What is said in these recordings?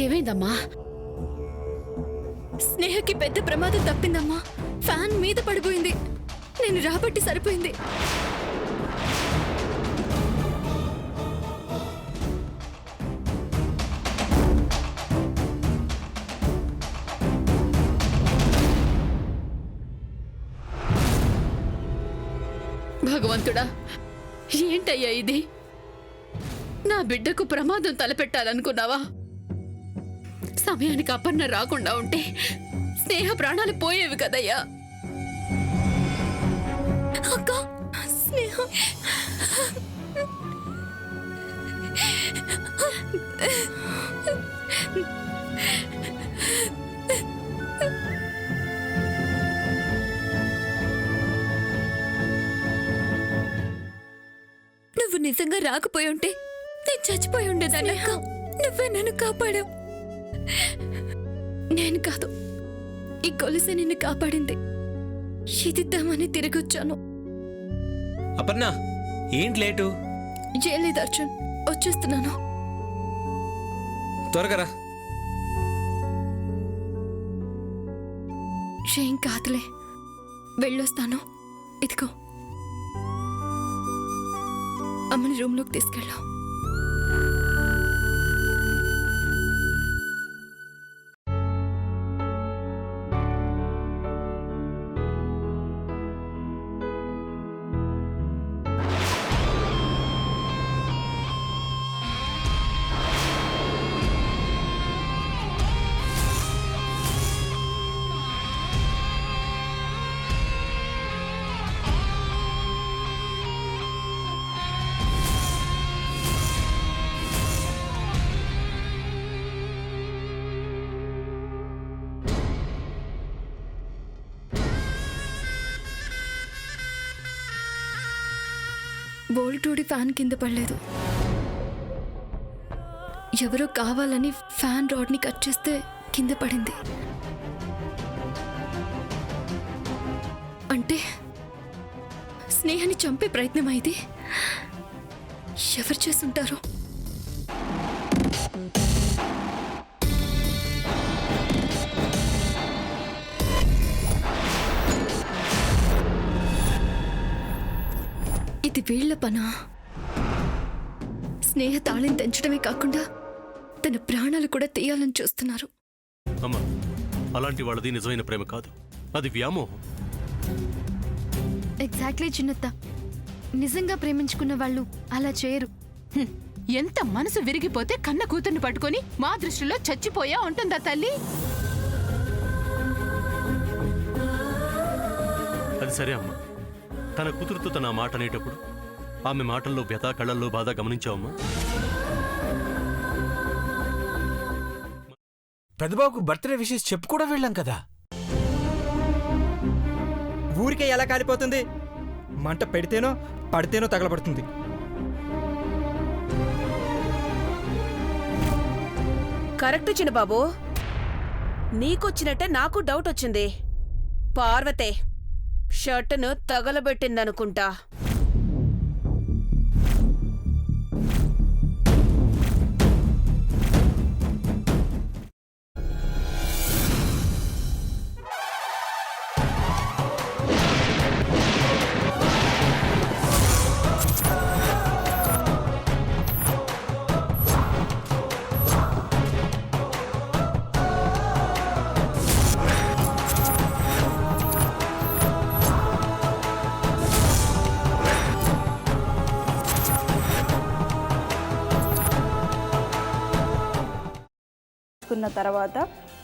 ఏమైందమ్మా? స్నేహకి పెద్ద ప్రమాదం తప్పిందమ్మా. ఫ్యాన్ మీద పడిపోయింది. నేను రాబట్టి సరిపోయింది. భగవంతుడా, ఏంటయ్యా ఇది? నా బిడ్డకు ప్రమాదం తలపెట్టాలనుకున్నావా? సమయానికి అపర్ణ రాకుండా ఉంటే స్నేహ ప్రాణాలు పోయేవి కదయ్యా. అక్క, స్నేహ నువ్వు నిజంగా రాకపోయి ఉంటే నేను చచ్చిపోయి ఉండేదాన్ని. అక్క, నువ్వే నన్ను కాపాడావు. నేను కాదు, ఈ కొలిసి నిన్ను కాపాడింది. ఇదిద్దామని తిరిగొచ్చాను. అపర్ణ, ఏంటి లేటు? ఏం లేదు అర్జున్, వచ్చేస్తున్నాను. త్వరగా రా. ఏం కాదులే, వెళ్ళొస్తాను. ఇదిగో, అమ్మని రూమ్లోకి తీసుకెళ్ళావు. బోల్టూడి ఫ్యాన్ కింద పడలేదు. ఎవరో కావాలని ఫ్యాన్ రాడ్ని కట్ చేస్తే కింద పడింది. అంటే స్నేహాన్ని చంపే ప్రయత్నం అయింది. ఎవరు చేస్తుంటారో? ఇది వీళ్ల పనా? స్నేహ తాళిని తెంచడమే కాకుండా తన ప్రాణాలు కూడా తీయాలని చూస్తున్నారు. అమ్మా, అలాంటి వాళ్ళది నిజమైన ప్రేమ కాదు, అది వ్యామోహం. ఎగ్జాక్ట్లీ చిన్నత్త, నిజంగా ప్రేమించుకున్న వాళ్ళు అలా చేయరు. ఎంత మనసు విరిగిపోతే కన్న కూతుర్ని పట్టుకొని మా దృష్టిలో చచ్చిపోయా ఉంటుందా తల్లి? అది సరే అమ్మా, తన కూతురుతో తన మాట అనేటప్పుడు ఆమె మాటల్లో వ్యథ, కళ్ళల్లో బాధ గమనించావమ్మా? పెద్దబాబుకు బర్త్డే విషెస్ చెప్పు కూడా వెళ్ళాం కదా. ఊరికే ఎలా కాలిపోతుంది? మంట పెడితేనో పడితేనో తగలబడుతుంది. కరెక్ట్ చిన్నబాబు, నీకొచ్చినట్టే నాకు డౌట్ వచ్చింది. పార్వతే షర్టును తగలబెట్టిందనుకుంటా. తర్వాత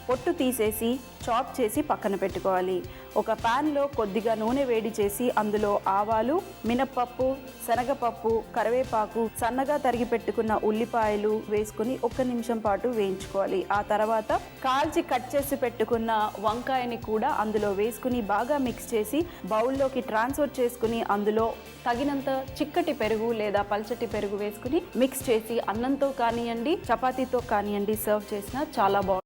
పొట్టు తీసేసి చాప్ చేసి పక్కన పెట్టుకోవాలి. ఒక ప్యాన్లో కొద్దిగా నూనె వేడి చేసి అందులో ఆవాలు, మినప్పప్పు, శనగపప్పు, కరివేపాకు, సన్నగా తరిగి పెట్టుకున్న ఉల్లిపాయలు వేసుకుని 1 నిమిషం పాటు వేయించుకోవాలి. ఆ తర్వాత కాల్చి కట్ చేసి పెట్టుకున్న వంకాయని కూడా అందులో వేసుకుని బాగా మిక్స్ చేసి బౌల్లోకి ట్రాన్స్ఫర్ చేసుకుని అందులో తగినంత చిక్కటి పెరుగు లేదా పల్చటి పెరుగు వేసుకుని మిక్స్ చేసి అన్నంతో కానివ్వండి, చపాతీతో కానివ్వండి సర్వ్ చేసినా చాలా బాగుంటుంది.